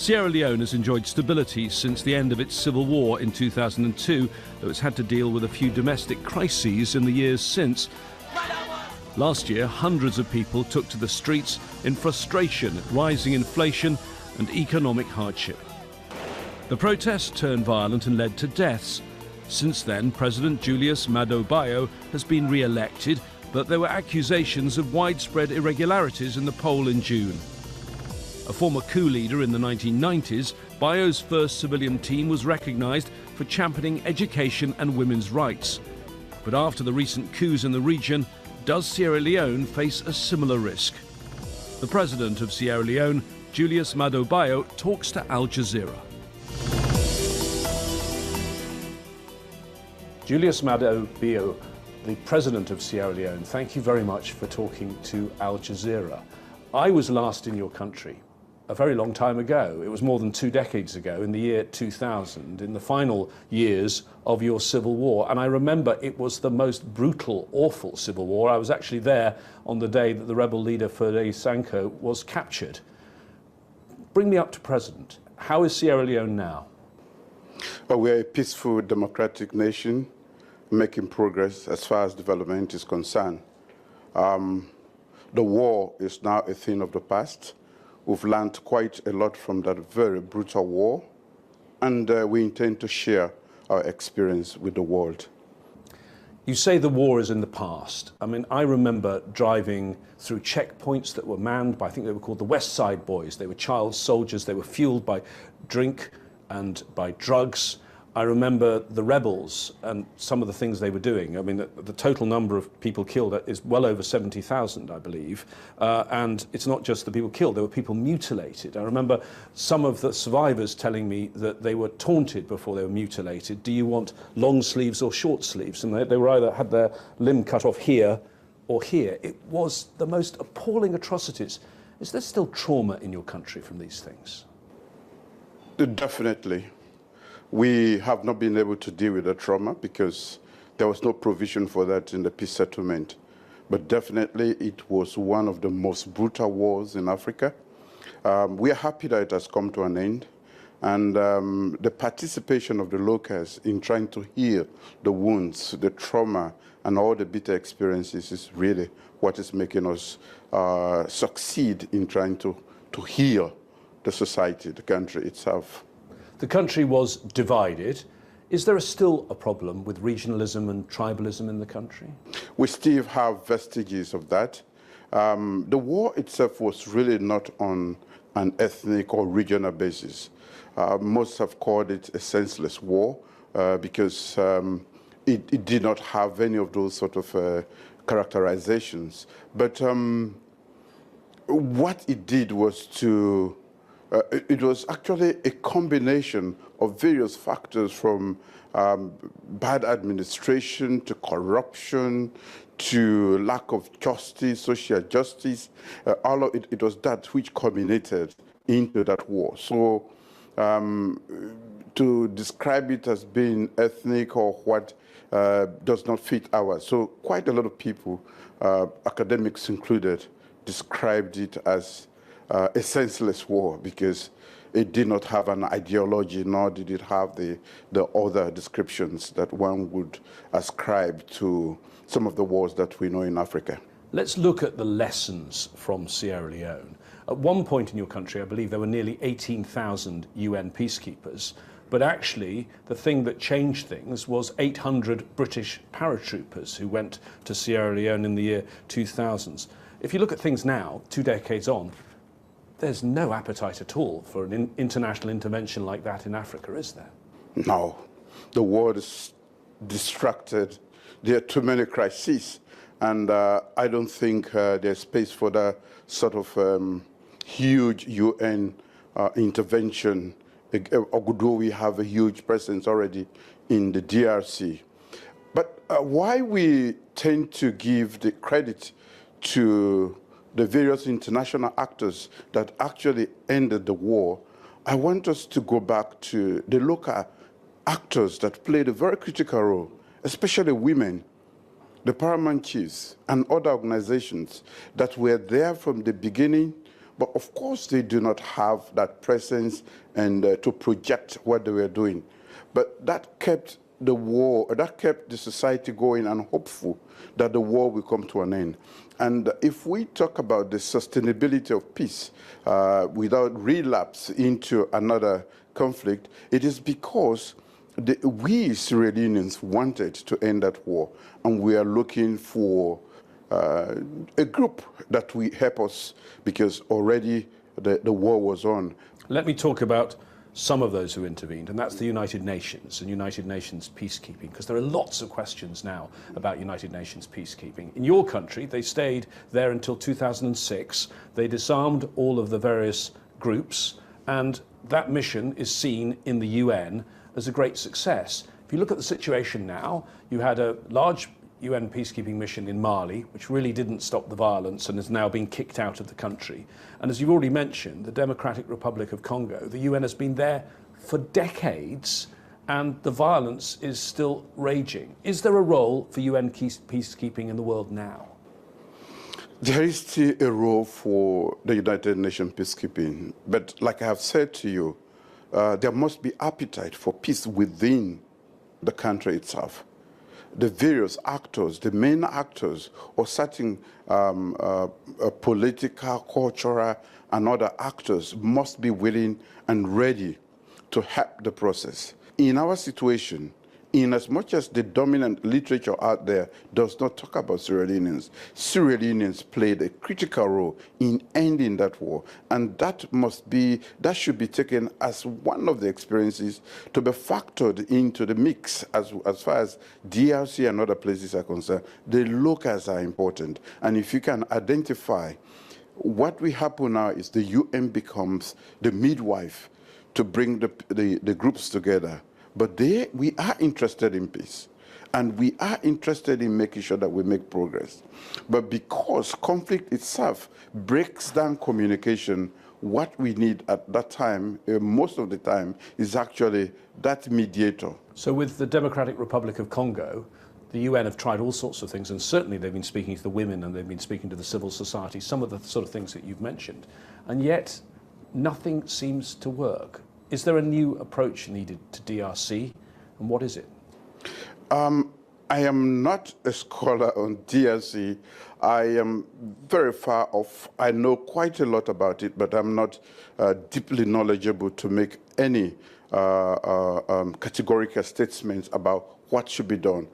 Sierra Leone has enjoyed stability since the end of its civil war in 2002, though it's had to deal with a few domestic crises in the years since. Last year, hundreds of people took to the streets in frustration at rising inflation and economic hardship. The protests turned violent and led to deaths. Since then, President Julius Maada Bio has been re-elected, but there were accusations of widespread irregularities in the poll in June. A former coup leader in the 1990s, Bio's first civilian team was recognised for championing education and women's rights. But after the recent coups in the region, does Sierra Leone face a similar risk? The president of Sierra Leone, Julius Maada Bio, talks to Al Jazeera. Julius Maada Bio, the president of Sierra Leone, thank you very much for talking to Al Jazeera. I was last in your country a very long time ago. It was more than 2 decades ago, in the year 2000, in the final years of your civil war. And I remember it was the most brutal, awful civil war. I was actually there on the day that the rebel leader Fode Sanko was captured. Bring me up to present. How is Sierra Leone now? Well, we're a peaceful, democratic nation making progress as far as development is concerned. The war is now a thing of the past. We've learned quite a lot from that very brutal war, and we intend to share our experience with the world. You say the war is in the past. I mean, I remember driving through checkpoints that were manned by, I think they were called the West Side Boys. They were child soldiers. They were fueled by drink and by drugs. I remember the rebels and some of the things they were doing. I mean, the total number of people killed is well over 70,000, I believe. And it's not just the people killed, there were people mutilated. I remember some of the survivors telling me that they were taunted before they were mutilated. Do you want long sleeves or short sleeves? And they were either had their limb cut off here or here. It was the most appalling atrocities. Is there still trauma in your country from these things? Definitely. We have not been able to deal with the trauma because there was no provision for that in the peace settlement. But definitely it was one of the most brutal wars in Africa. We are happy that it has come to an end. And the participation of the locals in trying to heal the wounds, the trauma, and all the bitter experiences is really what is making us succeed in trying to heal the society, the country itself. The country was divided. Is there still a problem with regionalism and tribalism in the country? We still have vestiges of that. The war itself was really not on an ethnic or regional basis. Most have called it a senseless war because it did not have any of those sort of characterizations. But what it did was to it was actually a combination of various factors, from bad administration to corruption to lack of justice, social justice. All of it was that which culminated into that war. So to describe it as being ethnic or what does not fit ours. So quite a lot of people, academics included, described it as a senseless war because it did not have an ideology, nor did it have the other descriptions that one would ascribe to some of the wars that we know in Africa. Let's look at the lessons from Sierra Leone. At one point in your country, I believe there were nearly 18,000 UN peacekeepers, but actually the thing that changed things was 800 British paratroopers who went to Sierra Leone in the year 2000s. If you look at things now, 2 decades on, there's no appetite at all for an international intervention like that in Africa, is there? No. The world is distracted. There are too many crises. And I don't think there's space for that sort of huge UN intervention, although we have a huge presence already in the DRC. But why we tend to give the credit to the various international actors that actually ended the war, I want us to go back to the local actors that played a very critical role, especially women, the paramount chiefs, and other organizations that were there from the beginning But of course, they do not have that presence and to project what they were doing. But that kept the war, that kept the society going and hopeful that the war will come to an end. And if we talk about the sustainability of peace without relapse into another conflict, it is because we Sierra-Leoneans wanted to end that war, and we are looking for a group that will help us because already the war was on. Let me talk about some of those who intervened, and that's the United Nations and United Nations peacekeeping, because there are lots of questions now about United Nations peacekeeping. In your country, they stayed there until 2006. They disarmed all of the various groups, and that mission is seen in the UN as a great success. If you look at the situation now, you had a large UN peacekeeping mission in Mali, which really didn't stop the violence and has now been kicked out of the country. And as you've already mentioned, the Democratic Republic of Congo, the UN has been there for decades and the violence is still raging. Is there a role for UN peacekeeping in the world now? There is still a role for the United Nations peacekeeping, but like I have said to you, there must be appetite for peace within the country itself. The various actors, the main actors, or certain political, cultural, and other actors must be willing and ready to help the process. In our situation, in as much as the dominant literature out there does not talk about Sierra Leoneans, Sierra Leoneans played a critical role in ending that war. And that should be taken as one of the experiences to be factored into the mix as far as DRC and other places are concerned. The locals are important. And if you can identify what will happen now is the UN becomes the midwife to bring the groups together. But we are interested in peace, and we are interested in making sure that we make progress. But because conflict itself breaks down communication, what we need at that time, most of the time, is actually that mediator. So with the Democratic Republic of Congo, the UN have tried all sorts of things, and certainly they've been speaking to the women and they've been speaking to the civil society, some of the sort of things that you've mentioned. And yet, nothing seems to work. Is there a new approach needed to DRC, and what is it? I am not a scholar on DRC. I am very far off. I know quite a lot about it, but I'm not deeply knowledgeable to make any categorical statements about what should be done.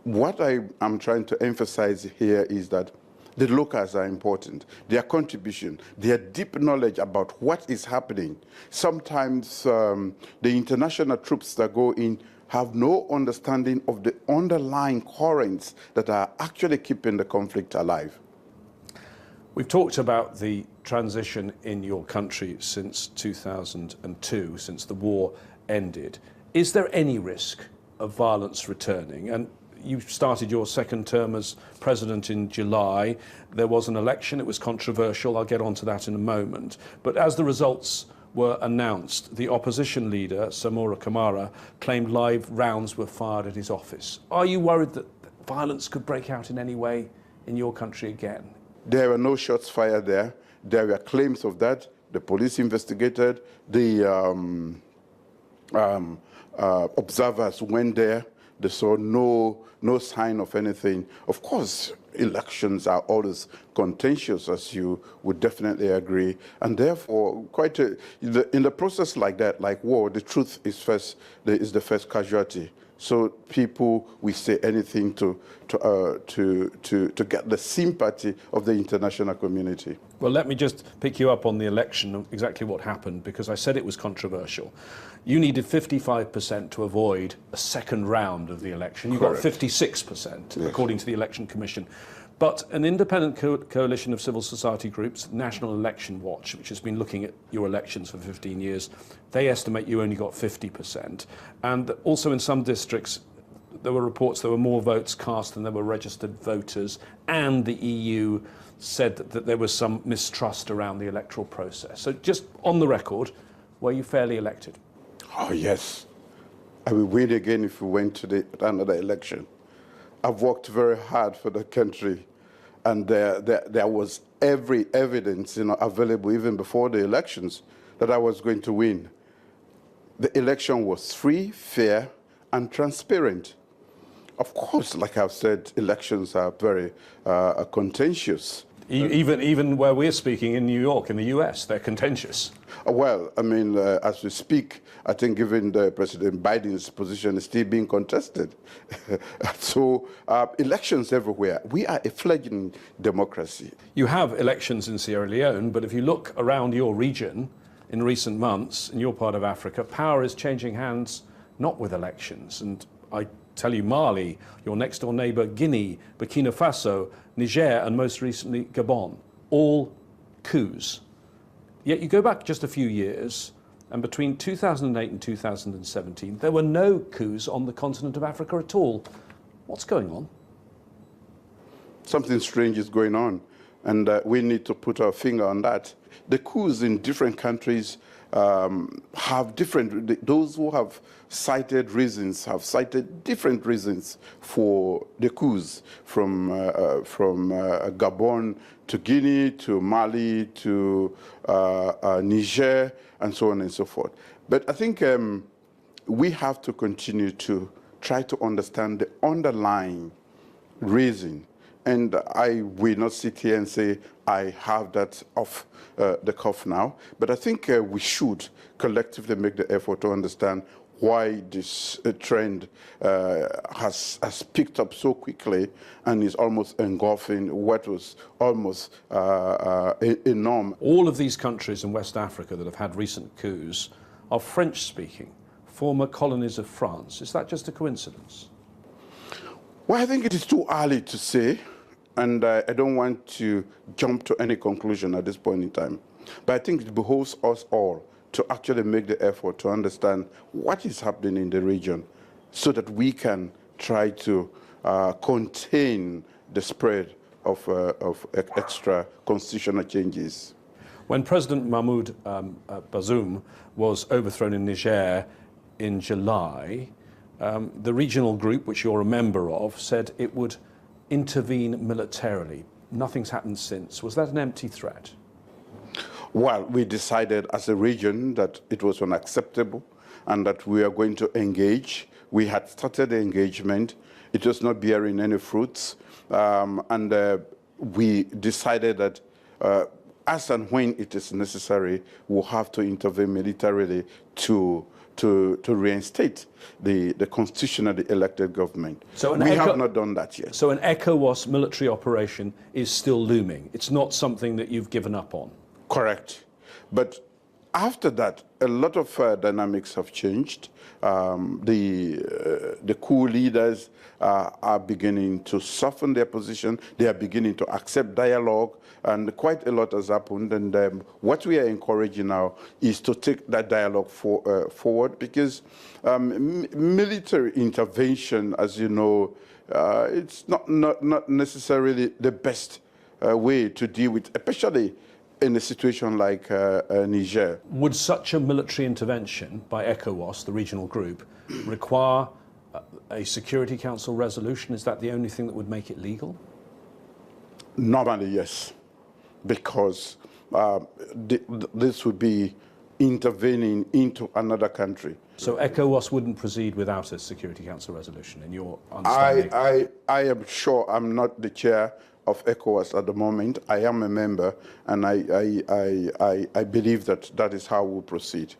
What I am trying to emphasize here is that the locals are important. Their contribution, their deep knowledge about what is happening. Sometimes the international troops that go in have no understanding of the underlying currents that are actually keeping the conflict alive. We've talked about the transition in your country since 2002, since the war ended. Is there any risk of violence returning? And you started your second term as president in July. There was an election. It was controversial. I'll get onto that in a moment. But as the results were announced, the opposition leader, Samora Kamara, claimed live rounds were fired at his office. Are you worried that violence could break out in any way in your country again? There were no shots fired there. There were claims of that. The police investigated. The observers went there. They saw no sign of anything. Of course, elections are always contentious, as you would definitely agree. And therefore, in the process like that, like war, the truth is the first casualty. So people will say anything to get the sympathy of the international community. Well, let me just pick you up on the election, exactly what happened, because I said it was controversial. You needed 55% to avoid a second round of the election. You got 56%, yes, according to the Election Commission. But an independent coalition of civil society groups, National Election Watch, which has been looking at your elections for 15 years, they estimate you only got 50%. And also in some districts, there were reports there were more votes cast than there were registered voters, and the EU said that there was some mistrust around the electoral process. So just on the record, were you fairly elected? Oh, yes. I will win again if we went to another election. I've worked very hard for the country, and there was every evidence, available even before the elections that I was going to win. The election was free, fair, and transparent. Of course, like I've said, elections are very contentious. Even where we're speaking in New York, in the US, they're contentious. Well, I mean, as we speak, I think given the President Biden's position is still being contested. So elections everywhere. We are a fledgling democracy. You have elections in Sierra Leone, but if you look around your region in recent months, in your part of Africa, power is changing hands not with elections. And I tell you, Mali, your next door neighbor, Guinea, Burkina Faso, Niger, and most recently Gabon, all coups. Yet you go back just a few years, and between 2008 and 2017, there were no coups on the continent of Africa at all. What's going on? Something strange is going on, and we need to put our finger on that. The coups in different countries have different, those who have cited reasons have cited different reasons for the coups, from Gabon to Guinea to Mali to Niger and so on and so forth. But I think we have to continue to try to understand the underlying reason. And I will not sit here and say I have that off the cuff now, but I think we should collectively make the effort to understand why this trend has picked up so quickly and is almost engulfing what was almost a norm. All of these countries in West Africa that have had recent coups are French-speaking, former colonies of France. Is that just a coincidence? Well, I think it is too early to say, and I don't want to jump to any conclusion at this point in time. But I think it behoves us all to actually make the effort to understand what is happening in the region so that we can try to contain the spread of extra constitutional changes. When President Mahmoud Bazoum was overthrown in Niger in July, the regional group, which you're a member of, said it would intervene militarily. Nothing's happened since. Was that an empty threat? Well, we decided as a region that it was unacceptable and that we are going to engage. We had started the engagement. It was not bearing any fruits. We decided that as and when it is necessary, we'll have to intervene militarily to reinstate the constitutionally elected government. So we have not done that yet. So an ECOWAS military operation is still looming. It's not something that you've given up on. Correct. But after that, a lot of dynamics have changed. The coup leaders are beginning to soften their position. They are beginning to accept dialogue, and quite a lot has happened. And what we are encouraging now is to take that dialogue forward, because military intervention, as you know, it's not necessarily the best way to deal with, especially in a situation like Niger. Would such a military intervention by ECOWAS, the regional group, require a Security Council resolution? Is that the only thing that would make it legal? Normally, yes, because this would be intervening into another country. So ECOWAS wouldn't proceed without a Security Council resolution, in your understanding? I am sure I'm not the chair of ECOWAS at the moment. I am a member, and I believe that that is how we'll proceed.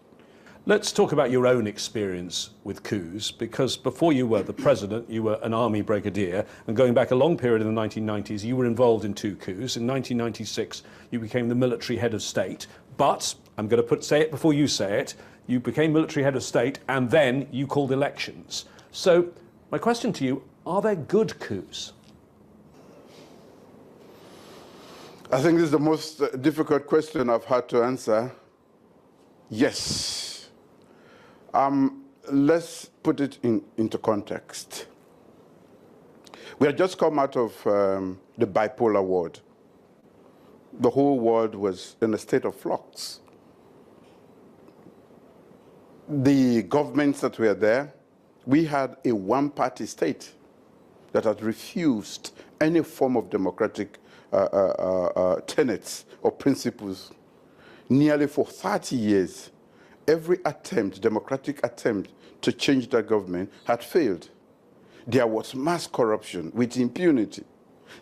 Let's talk about your own experience with coups, because before you were the president, you were an army brigadier, and going back a long period in the 1990s, you were involved in 2 coups. In 1996, you became the military head of state, but I'm going to say it before you say it, you became military head of state, and then you called elections. So my question to you, are there good coups? I think this is the most difficult question I've had to answer. Yes. Let's put it into context. We had just come out of the bipolar world. The whole world was in a state of flux. The governments that were there, we had a one-party state. that had refused any form of democratic tenets or principles. Nearly for 30 years, every attempt, democratic attempt to change that government had failed. There was mass corruption with impunity.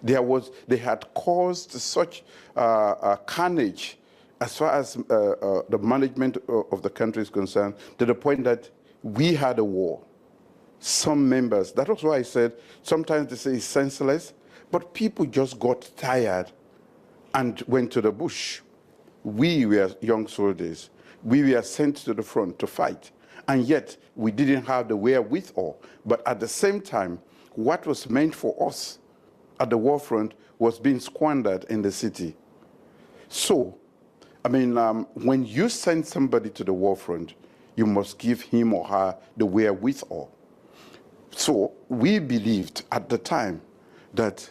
They had caused such carnage as far as the management of the country is concerned, to the point that we had a war. Some members, that was why I said, sometimes they say it's senseless, but people just got tired and went to the bush. We were young soldiers. We were sent to the front to fight. And yet, we didn't have the wherewithal. But at the same time, what was meant for us at the war front was being squandered in the city. So, I mean, when you send somebody to the war front, you must give him or her the wherewithal. So we believed at the time that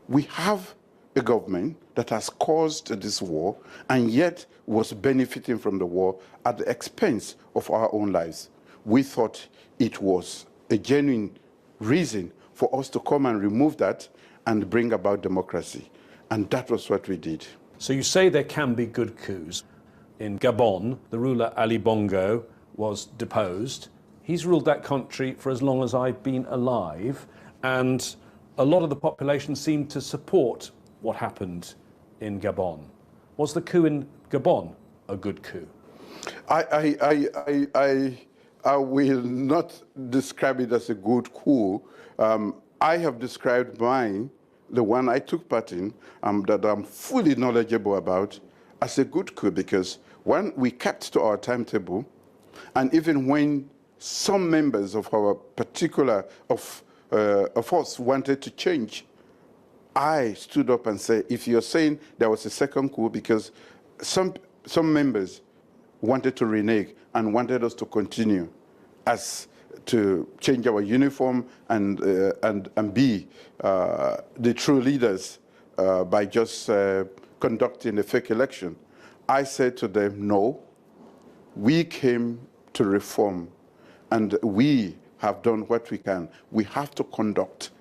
we have a government that has caused this war and yet was benefiting from the war at the expense of our own lives. We thought it was a genuine reason for us to come and remove that and bring about democracy. And that was what we did. So you say there can be good coups. In Gabon, the ruler Ali Bongo was deposed. He's ruled that country for as long as I've been alive, and a lot of the population seemed to support what happened in Gabon. Was the coup in Gabon a good coup? I will not describe it as a good coup. I have described mine, the one I took part in, that I'm fully knowledgeable about, as a good coup, because one, we kept to our timetable, and even when some members of our particular, of us wanted to change, I stood up and said, if you're saying there was a second coup, because some members wanted to renege and wanted us to continue as to change our uniform and be the true leaders by just conducting a fake election. I said to them, no, we came to reform, and we have done what we can. We have to conduct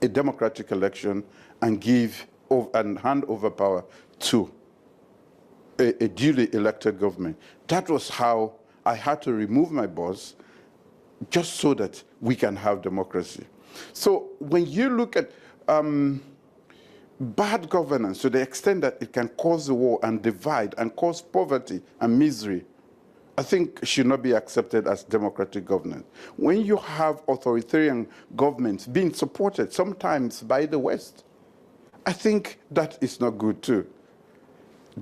a democratic election and give and hand over power to a duly elected government. That was how I had to remove my boss, just so that we can have democracy. So when you look at bad governance to the extent that it can cause a war and divide and cause poverty and misery, I think it should not be accepted as democratic governance. When you have authoritarian governments being supported sometimes by the West, I think that is not good too.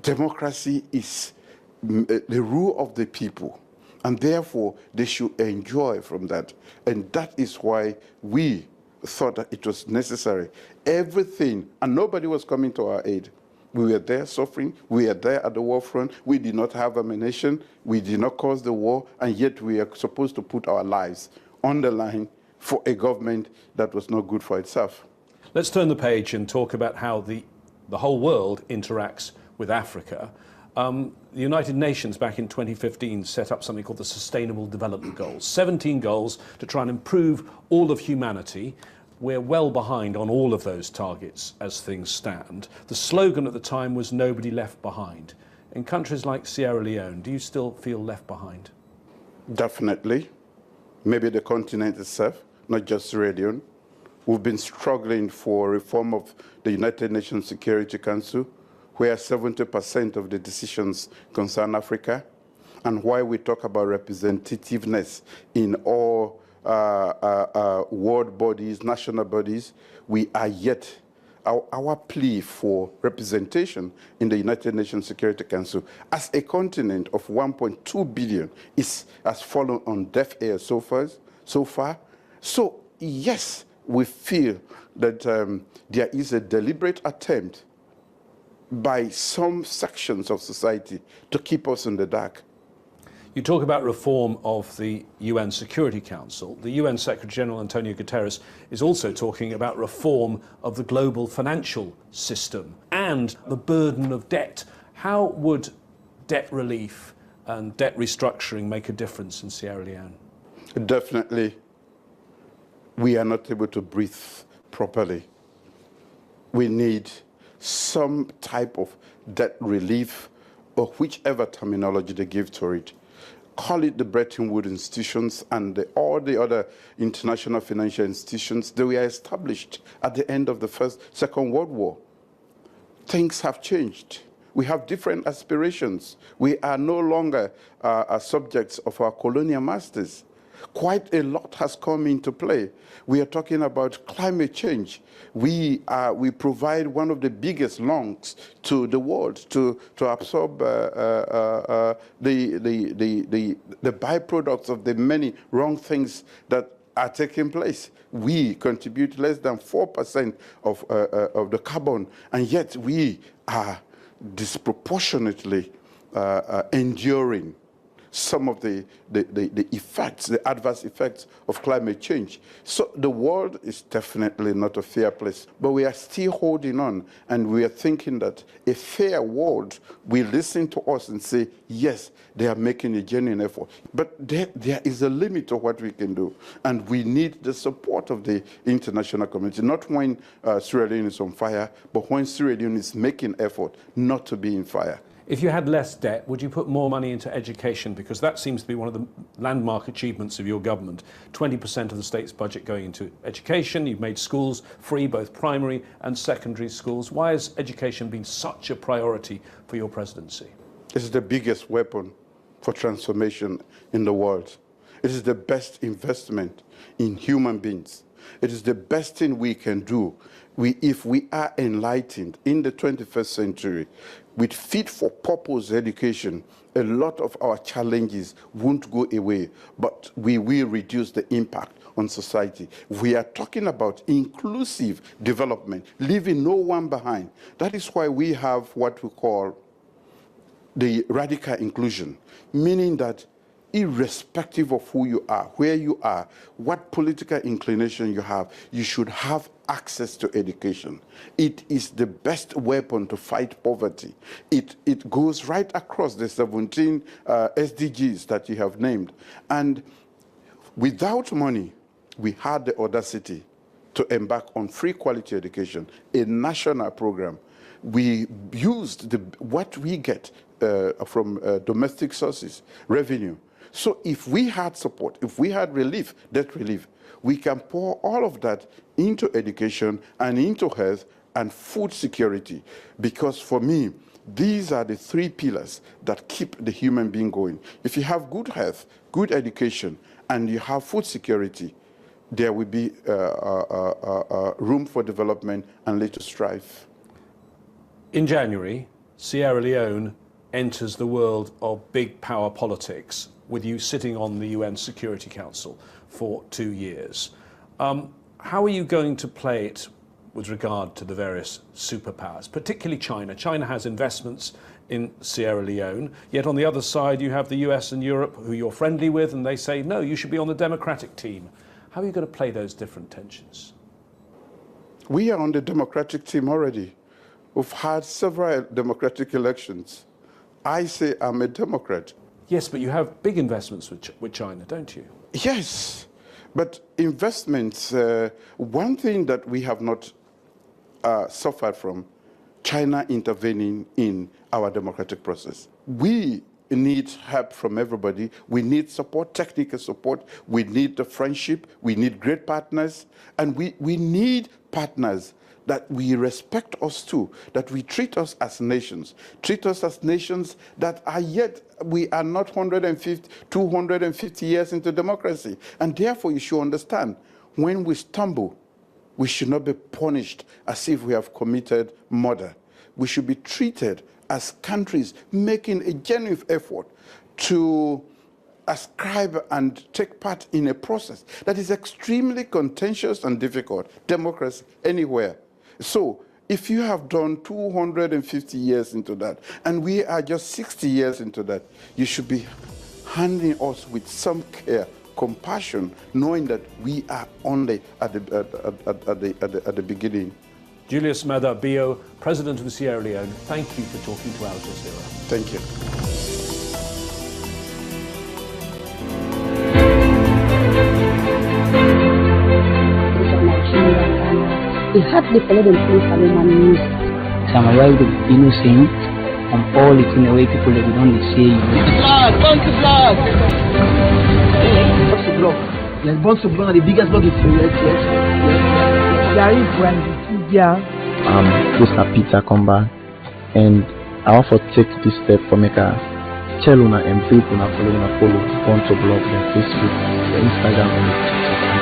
Democracy is the rule of the people, and therefore they should enjoy from that. And that is why we thought that it was necessary. Everything, and nobody was coming to our aid. We were there suffering. We were there at the war front. We did not have ammunition. We did not cause the war, and yet we are supposed to put our lives on the line for a government that was not good for itself. Let's turn the page and talk about how the whole world interacts with Africa. The United Nations back in 2015 set up something called the Sustainable Development Goals, 17 goals to try and improve all of humanity. We're well behind on all of those targets as things stand. The slogan at the time was "Nobody left behind." In countries like Sierra Leone, do you still feel left behind? Definitely. Maybe the continent itself, not just Sierra Leone. We've been struggling for reform of the United Nations Security Council, where 70% of the decisions concern Africa, and why we talk about representativeness in all world bodies, national bodies. We are yet, our plea for representation in the United Nations Security Council as a continent of 1.2 billion has fallen on deaf ears so far. So yes, we feel that there is a deliberate attempt by some sections of society to keep us in the dark. You talk about reform of the UN Security Council. The UN Secretary-General Antonio Guterres is also talking about reform of the global financial system and the burden of debt. How would debt relief and debt restructuring make a difference in Sierra Leone? Definitely. we are not able to breathe properly. We need some type of debt relief, or whichever terminology they give to it. Call it the Bretton Woods institutions and all the other international financial institutions that were established at the end of the Second World War. Things have changed. We have different aspirations. We are no longer subjects of our colonial masters. Quite a lot has come into play. We are talking about climate change. We provide one of the biggest lungs to the world to absorb the byproducts of the many wrong things that are taking place. We contribute less than 4% of the carbon, and yet we are disproportionately enduring some of the effects, the adverse effects of climate change. So the world is definitely not a fair place, but we are still holding on, and we are thinking that a fair world will listen to us and say, yes, they are making a genuine effort. But there is a limit to what we can do, and we need the support of the international community, not when Sierra Leone is on fire, but when Sierra Leone is making effort not to be in fire. If you had less debt, would you put more money into education? Because that seems to be one of the landmark achievements of your government. 20% of the state's budget going into education. You've made schools free, both primary and secondary schools. Why has education been such a priority for your presidency? This is the biggest weapon for transformation in the world. It is the best investment in human beings. It is the best thing we can do. If we are enlightened in the 21st century with fit-for-purpose education, a lot of our challenges won't go away, but we will reduce the impact on society. We are talking about inclusive development, leaving no one behind. That is why we have what we call the radical inclusion, meaning that irrespective of who you are, where you are, what political inclination you have, you should have access to education. It is the best weapon to fight poverty. It goes right across the 17 SDGs that you have named. And without money, we had the audacity to embark on free quality education, a national program. We used what we get from domestic sources, revenue. So if we had support, if we had relief, debt relief, we can pour all of that into education and into health and food security. Because for me, these are the three pillars that keep the human being going. If you have good health, good education, and you have food security, there will be room for development and little strife. In January, Sierra Leone enters the world of big power politics, with you sitting on the UN Security Council for 2 years. How are you going to play it with regard to the various superpowers, particularly China? China has investments in Sierra Leone, yet on the other side you have the US and Europe, who you're friendly with, and they say, no, you should be on the democratic team. How are you going to play those different tensions? We are on the democratic team already. We've had several democratic elections. I say I'm a Democrat. Yes, but you have big investments with China, don't you? Yes, but investments, one thing that we have not suffered from, China intervening in our democratic process. We need help from everybody. We need support, technical support. We need the friendship. We need great partners. And we need partners that we respect us too, that we treat us as nations that are yet, we are not 250 years into democracy. And therefore you should understand, when we stumble, we should not be punished as if we have committed murder. We should be treated as countries making a genuine effort to ascribe and take part in a process that is extremely contentious and difficult, democracy anywhere. So if you have done 250 years into that, and we are just 60 years into that, you should be handling us with some care, compassion, knowing that we are only at the beginning. Julius Maada Bio, President of Sierra Leone, thank you for talking to Al Jazeera. Thank you. They hardly follow them play Roman music. Some are the innocent, all it's in a way people that don't say you. Blood, bunch of blood! Bunch of blood. Yes, bunch of blood are the biggest blood in the US. I'm Mr. Peter Comba, and I want to take this step for make a tell una and people follow bunch of blog, their Facebook, their Instagram, and TikTok.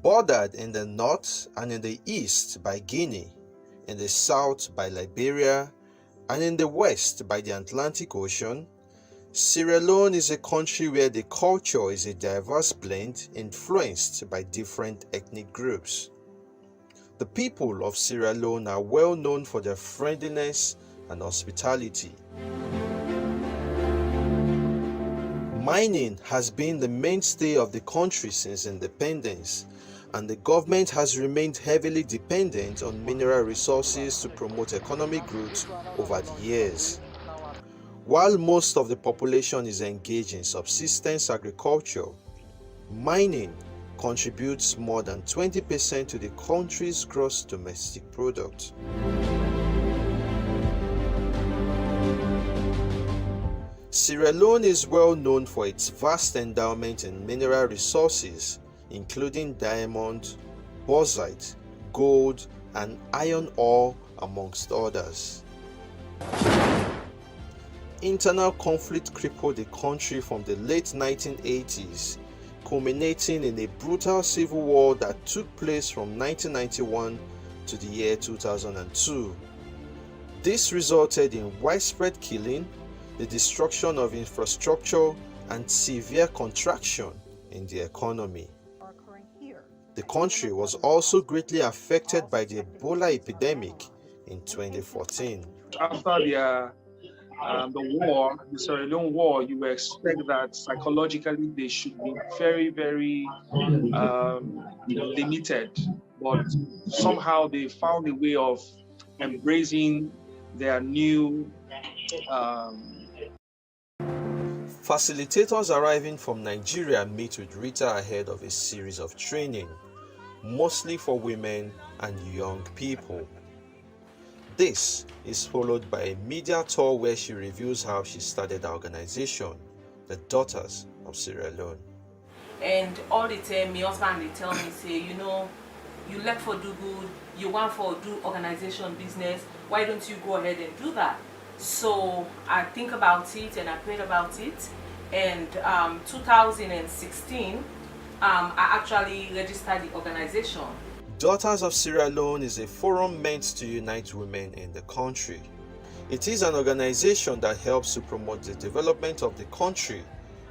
Bordered in the north and in the east by Guinea, in the south by Liberia, and in the west by the Atlantic Ocean, Sierra Leone is a country where the culture is a diverse blend influenced by different ethnic groups. The people of Sierra Leone are well known for their friendliness and hospitality. Mining has been the mainstay of the country since independence, and the government has remained heavily dependent on mineral resources to promote economic growth over the years. While most of the population is engaged in subsistence agriculture, mining contributes more than 20% to the country's gross domestic product. Sierra Leone is well known for its vast endowment in mineral resources, including diamond, bauxite, gold, and iron ore, amongst others. Internal conflict crippled the country from the late 1980s, culminating in a brutal civil war that took place from 1991 to the year 2002. This resulted in widespread killing, the destruction of infrastructure, and severe contraction in the economy. The country was also greatly affected by the Ebola epidemic in 2014. After the war, the Sierra Leone war, you would expect that psychologically they should be very, very limited, but somehow they found a way of embracing their new Facilitators arriving from Nigeria meet with Rita ahead of a series of training, mostly for women and young people. This is followed by a media tour where she reveals how she started the organization, the Daughters of Sierra Leone. And all the time, my husband they tell me, say, you know, you left for do good, you want for do organization business, why don't you go ahead and do that? So I think about it and I prayed about it, and 2016 I actually registered the organization. Daughters of Sierra Leone is a forum meant to unite women in the country. It is an organization that helps to promote the development of the country,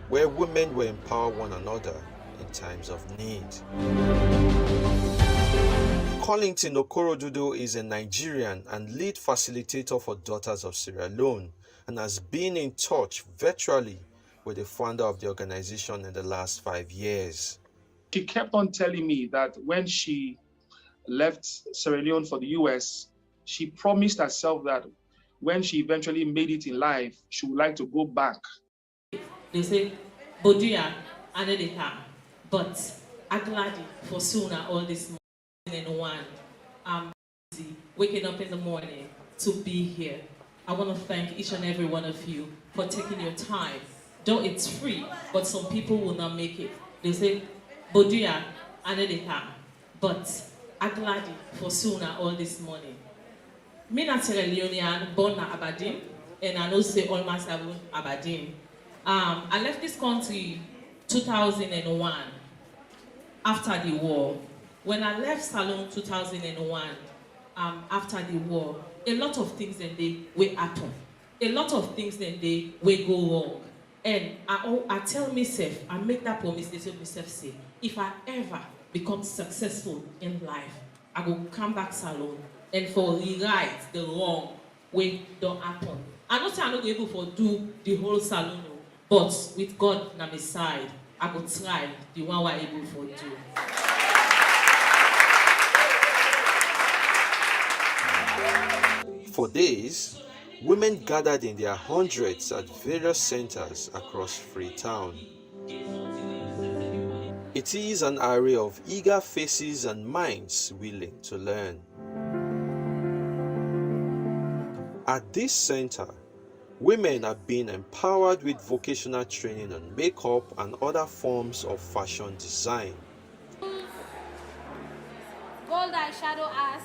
where women will empower one another in times of need. Collington Okorodudu is a Nigerian and lead facilitator for Daughters of Sierra Leone and has been in touch virtually with the founder of the organization in the last 5 years. She kept on telling me that when she left Sierra Leone for the US, she promised herself that when she eventually made it in life, she would like to go back. They say, Bodia, Anedeka, but I'm glad for sooner all this morning and one. I'm busy waking up in the morning to be here. I want to thank each and every one of you for taking your time. Though it's free, but some people will not make it. They say, Bodia, Anedeka, but I'm glad for sooner all this morning. Me na Sierra Leonean, born na Aberdeen, and I know say almost Aberdeen. I left this country 2001 after the war, When I left Salon 2001, after the war, a lot of things then they will happen. A lot of things then they will go wrong. And I tell myself, I make that promise, they tell myself, say, if I ever become successful in life, I will come back Salon and for rewrite the wrong when don't happen. I don't say I'm not able to do the whole Salon, but with God on my side, I will try the one we're able to do. For days, women gathered in their hundreds at various centers across Freetown. It is an array of eager faces and minds willing to learn. At this center, women are being empowered with vocational training on makeup and other forms of fashion design. Gold eyeshadow as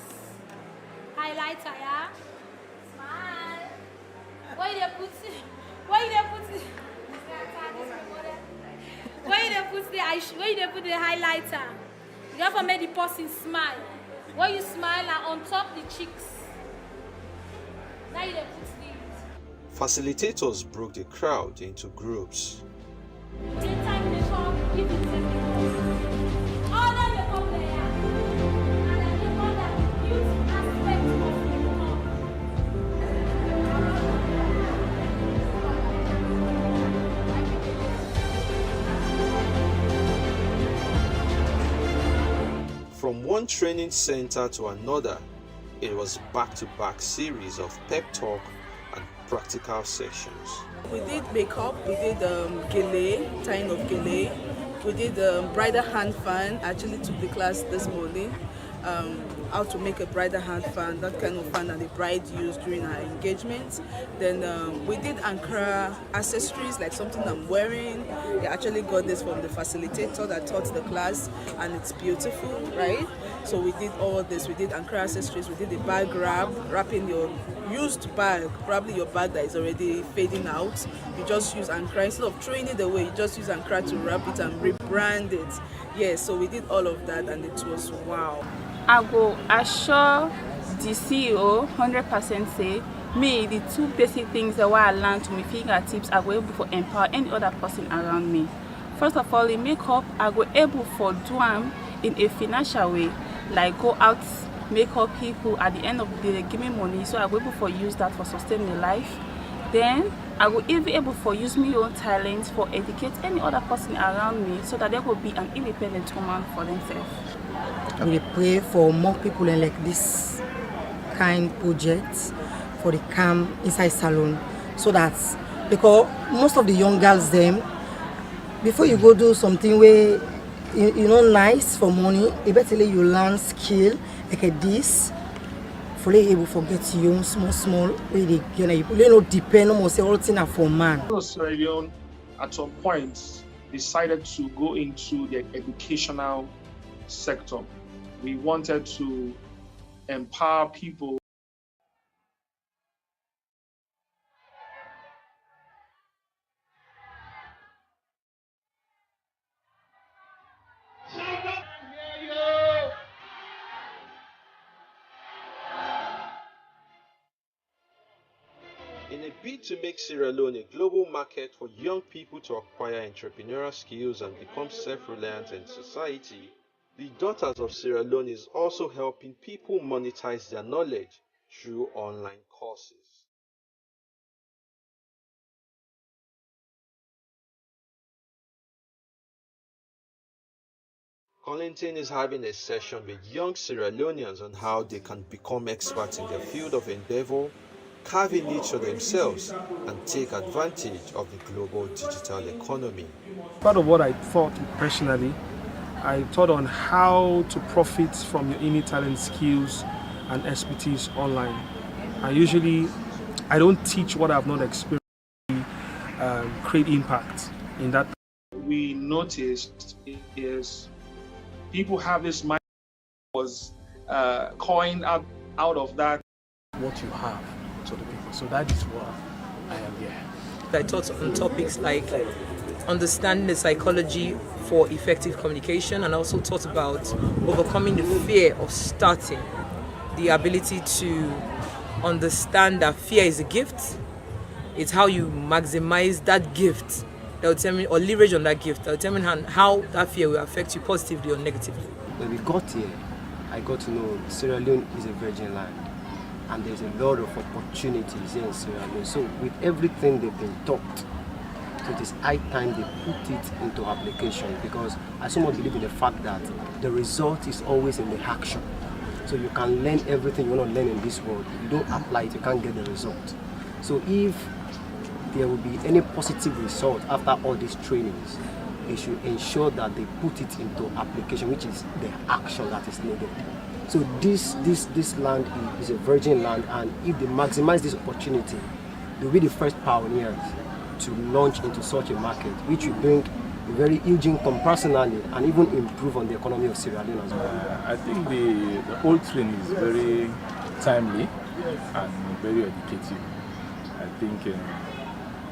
highlighter, yeah? Smile. Where you put it? Where you put it? Where you put the highlighter? You have to make the person smile. When you smile and on top the cheeks. Now you put these. Facilitators broke the crowd into groups. Daytime makeup, give it to me. All that makeup there. And then the one that beauty aspect of makeup. From one training center to another, it was back-to-back series of pep talk and practical sessions. We did makeup, we did gele, tying of gele, we did bridal hand fan. I actually took the class this morning, how to make a bridal hand fan, that kind of fan that the bride used during her engagement. Then we did Ankara accessories, like something I'm wearing. I actually got this from the facilitator that taught the class, and it's beautiful, right? So we did all this. We did Ankara accessories, we did the bag wrapping your used bag, probably your bag that is already fading out. You just use Ankara, instead of throwing it away, you just use Ankara to wrap it and rebrand it. Yes, so we did all of that, and it was wow. I go assure the CEO 100% say me the two basic things that I learned to my fingertips I go able to empower any other person around me. First of all, in makeup, I go able to do them in a financial way, like go out makeup people at the end of the day, they give me money, so I go able to use that for sustaining my life. Then I will even be able to use my own talents for educate any other person around me, so that they will be an independent woman for themselves. I will pray for more people in like this kind projects for the camp inside Salon, so that because most of the young girls them, before you go do something where you know nice for money, eventually you learn skill like this. For able to get you small way they don't depend on say all thing for man. Sierra Leone at some point decided to go into the educational sector. We wanted to empower people. In a bid to make Sierra Leone a global market for young people to acquire entrepreneurial skills and become self-reliant in society, the Daughters of Sierra Leone is also helping people monetize their knowledge through online courses. Collington is having a session with young Sierra Leoneans on how they can become experts in their field of endeavor, carve a niche for themselves, and take advantage of the global digital economy. Part of what I thought personally, I thought on how to profit from your innate talent, skills, and expertise online. I don't teach what I've not experienced, create impact in that. We noticed is people have this mind was coined out of that. What you have to the people. So that is why I am here. I taught on topics like understanding the psychology for effective communication, and also taught about overcoming the fear of starting, the ability to understand that fear is a gift. It's how you maximize that gift that will determine, or leverage on that gift that will determine how that fear will affect you positively or negatively. When we got here, I got to know Sierra Leone is a virgin land, and there's a lot of opportunities here in Sierra Leone. So with everything they've been taught, so it is high time they put it into application, because I somewhat believe in the fact that the result is always in the action. So you can learn everything you want to learn in this world. If you don't apply it, you can't get the result. So if there will be any positive result after all these trainings, they should ensure that they put it into application, which is the action that is needed. So this land is a virgin land, and if they maximize this opportunity, they'll be the first pioneers to launch into such a market, which will bring a very huge income personally and even improve on the economy of Sierra Leone as well. I think the whole training is very timely and very educative. I think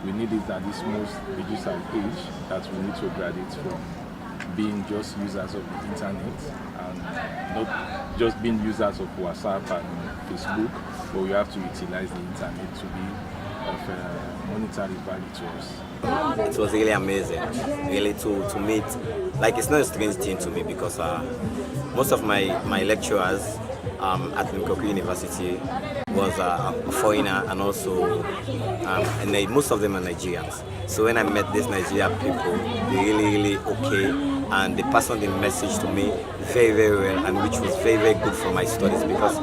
we need it at this most digital age, that we need to graduate from being just users of the internet and not just being users of WhatsApp and Facebook, but we have to utilize the internet to be of monetary value to us. It was really amazing, really to meet. Like, it's not a strange thing to me, because most of my lecturers at Nkoku University was a foreigner, and also and most of them are Nigerians. So when I met these Nigerian people, they really okay, and they passed on the message to me very well, and which was very good for my studies, because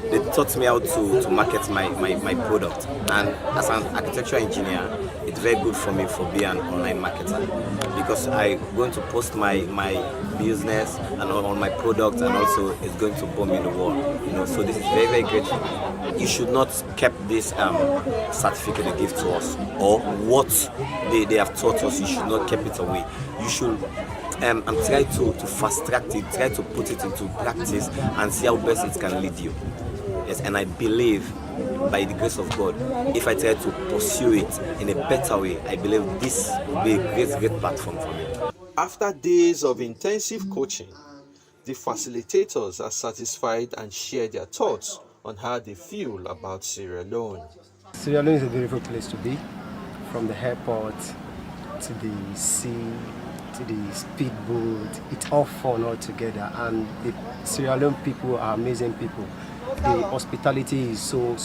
they taught me how to market my product. And as an architectural engineer, it's very good for me for being an online marketer, because I'm going to post my business and all my products, and also it's going to bomb in the world. So this is very great for me. You should not keep this certificate they give to us, or what they have taught us. You should not keep it away. You should and try to fast track it, try to put it into practice, and see how best it can lead you. Yes, and I believe, by the grace of God, if I try to pursue it in a better way, I believe this will be a great platform for me. After days of intensive coaching, the facilitators are satisfied and share their thoughts on how they feel about Sierra Leone. Sierra Leone is a beautiful place to be, from the airport to the sea to the speedboat. It's all fun all together, and the Sierra Leone people are amazing people. The hospitality is so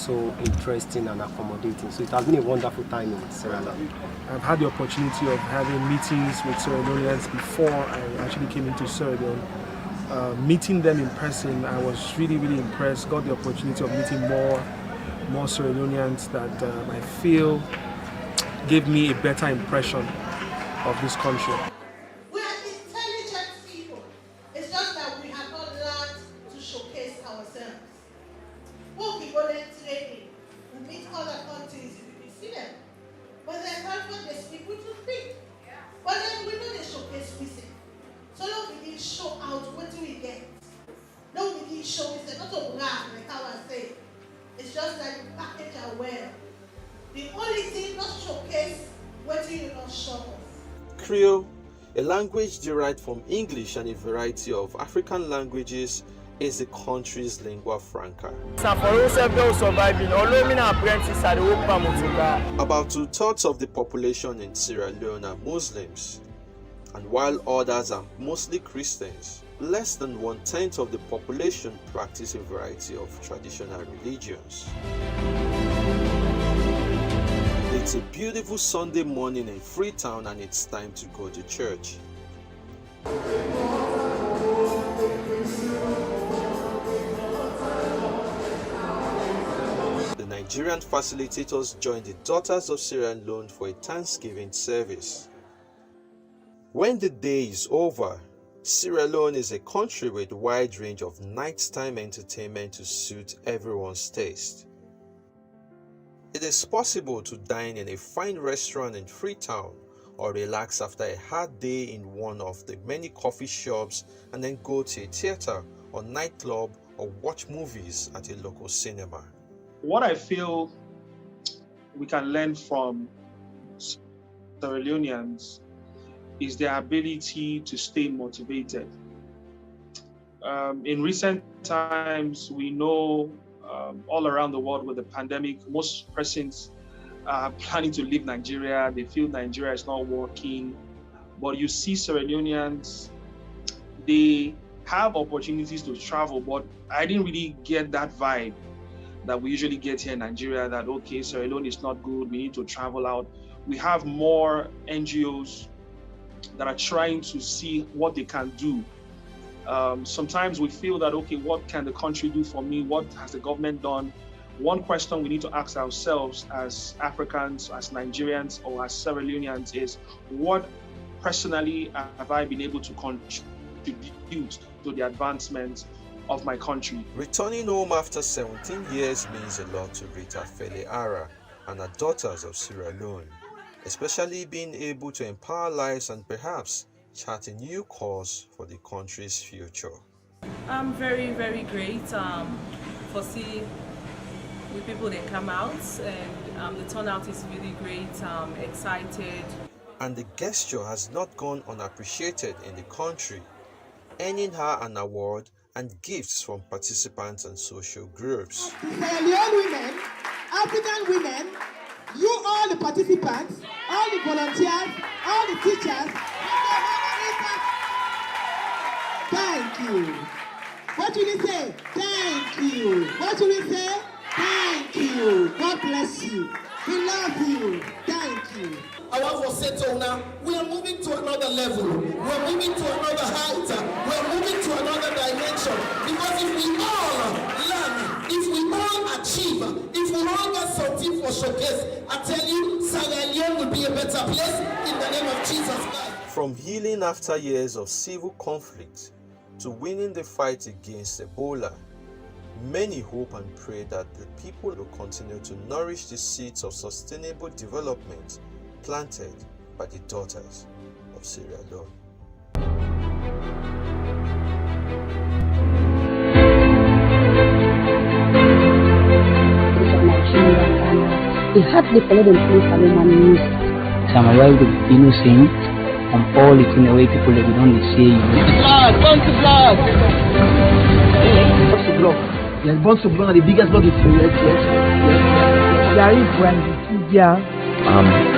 interesting and accommodating. So it has been a wonderful time in Sierra Leone. I've had the opportunity of having meetings with Sierra Leoneans before I actually came into Sierra Leone. Meeting them in person, I was really impressed. Got the opportunity of meeting more Sierra Leoneans that I feel gave me a better impression of this country. We are intelligent people. It's just that we have not learned to showcase ourselves. When we go there training, we meet other countries, we see them. But there are times when they speak, we to speak. But then we know they showcase music. So now we didn't show out what do we get. No, we didn't show it. Not a brag, like how I say. It's just that you package are well. The only thing not showcase what do you not show us. Creole, a language derived from English and a variety of African languages, is the country's lingua franca. About 2/3 of the population in Sierra Leone are Muslims, and while others are mostly Christians, less than 1/10 of the population practice a variety of traditional religions. It's a beautiful Sunday morning in Freetown, and it's time to go to church. The Nigerian facilitators joined the Daughters of Sierra Leone for a Thanksgiving service. When the day is over, Sierra Leone is a country with a wide range of nighttime entertainment to suit everyone's taste. It is possible to dine in a fine restaurant in Freetown, or relax after a hard day in one of the many coffee shops, and then go to a theater or nightclub, or watch movies at a local cinema. What I feel we can learn from Sierra Leoneans is their ability to stay motivated. In recent times, we know all around the world with the pandemic, most persons are planning to leave Nigeria. They feel Nigeria is not working. But you see Sierra Leoneans, they have opportunities to travel, but I didn't really get that vibe that we usually get here in Nigeria, that, okay, Sierra Leone is not good, we need to travel out. We have more NGOs that are trying to see what they can do. Sometimes we feel that, okay, what can the country do for me? What has the government done? One question we need to ask ourselves as Africans, as Nigerians, or as Sierra Leoneans is, what personally have I been able to contribute to the advancement of my country? Returning home after 17 years means a lot to Rita Fele-Ara and her daughters of Sierra Leone, especially being able to empower lives and perhaps chart a new course for the country's future. I'm very, very great. Foresee with people that come out, and the turnout is really great. I'm excited. And the gesture has not gone unappreciated in the country, earning her an award and gifts from participants and social groups. Sierra Leone women, African women, you all the participants, all the volunteers, all the teachers, thank you. What will you say? Thank you. What will you say? Thank you. God bless you. We love you. Thank you. I want to say to now, we are moving to another level. We're moving to another height. We're moving to another dimension. Because if we all learn, if we all achieve, if we all get something for showcase, I tell you, Sierra Leone will be a better place in the name of Jesus Christ. From healing after years of civil conflict to winning the fight against Ebola, many hope and pray that the people will continue to nourish the seeds of sustainable development planted by the daughters of Sierra Leone. They had the follow them play Salomon music. Some arrived with innocent and all it in a way people that we don't see you. Blood! What's the blog? Yes, Bonds to Blog are the biggest blog in the US. Gary Brandy, yeah.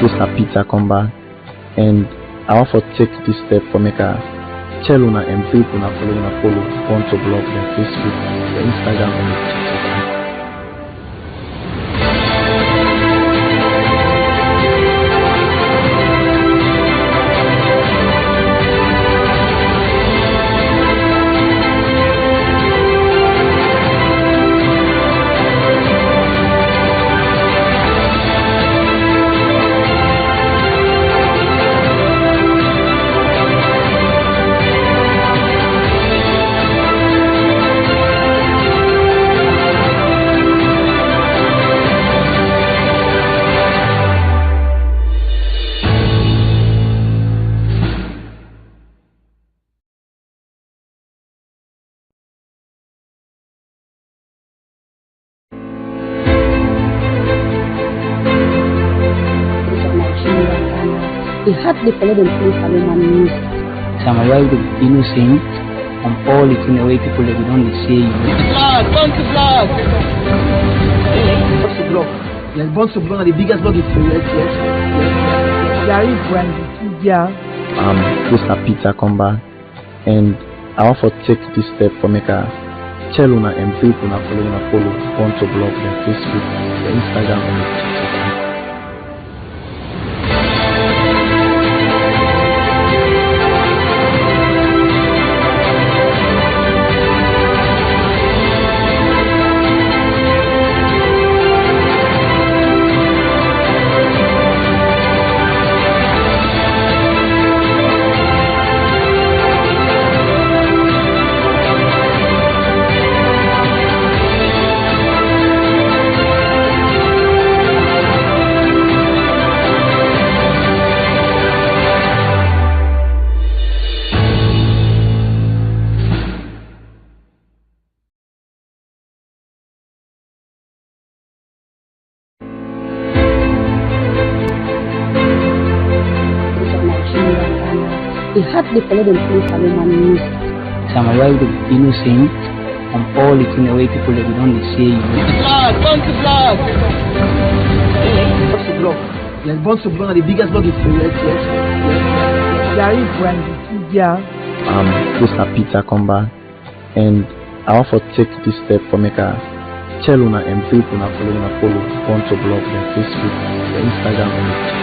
Mr. Peter Comba, and I want to take this step for make a tell una and people na follow want to blog their Facebook, their Instagram, and their TikTok. They had the follow them play Salomon music. Some arrived with innocent and all it in a way people that we don't see you. Blood! What's the blog? Yes, Bonds to Blog are the biggest blog in the US. Gary Brandy, yeah. Mr. Peter Comba, and I want to take this step for make a tell una and people na follow want to blog their Facebook, their Instagram, and their TikTok. They hardly follow them play Salon and news. Some arrive the innocent on all the thing the way people they don't say you. Bunch of blog. Yes, bunch of blog are the biggest blog in the yes. Gary Brand Wikipedia. Mr. Peter Comba, and I want to take this step for make a tell una and people follow Bunch of blog, their Facebook, their Instagram, and